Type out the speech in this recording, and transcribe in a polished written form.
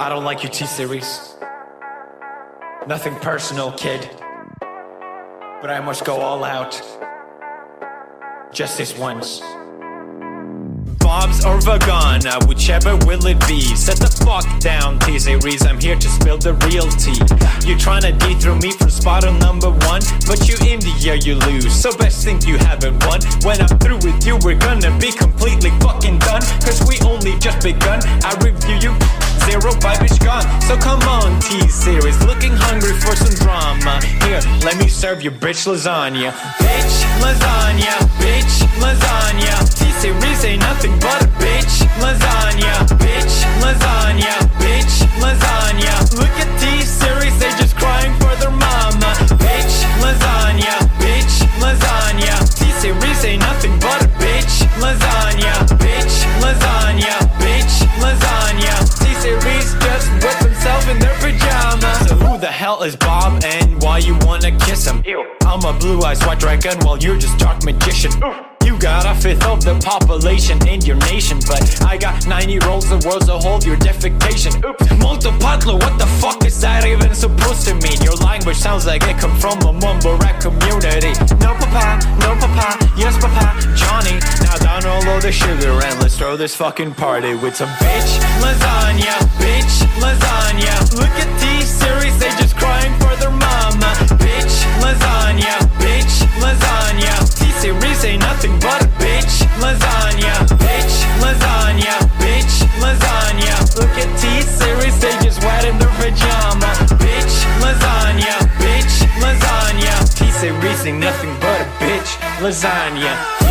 I don't like your T-Series. Nothing personal, kid. But I must go all out. Just this once. Bob's or Vagana, whichever will it be. Set the fuck down, T-Series, I'm here to spill the real tea. You're tryna dethrone me from spot on number one, but you in the air you lose, so best think you haven't won. When I'm through with you, we're gonna be completely fucking done, cause we only just begun. I review you, zero vibe is gone. So come on, T-Series, looking hungry for some drama. Here, let me serve you bitch lasagna. Bitch lasagna, bitch lasagna. T-Series ain't nothing but a bitch lasagna. Bitch lasagna, bitch lasagna. Look at T-Series, they just crying for their mama. Bitch lasagna, bitch lasagna. T-Series ain't nothing but a bitch lasagna. Bitch lasagna, bitch lasagna. T-Series just whip himself in their pajamas. So who the hell is Bob and why you wanna kiss him? Ew. I'm a blue-eyed white dragon while you're just dark magician. Oof. You got a fifth of the population in your nation, but I got 90 rolls of worlds to hold your defecation. Oops. Multipatlo, what the fuck is that even supposed to mean? Your language sounds like it come from a mumble rap community. No papa, yes papa, Johnny. Now download the sugar and let's throw this fucking party with some bitch lasagna, bitch lasagna. Look at T-Series, they just crying for their mama. Bitch lasagna, bitch lasagna. T-Series ain't nothing but a bitch lasagna. Bitch lasagna, bitch lasagna. Look at T-Series, they just wet in their pajama. Bitch lasagna, bitch lasagna. T-Series ain't nothing but a bitch lasagna.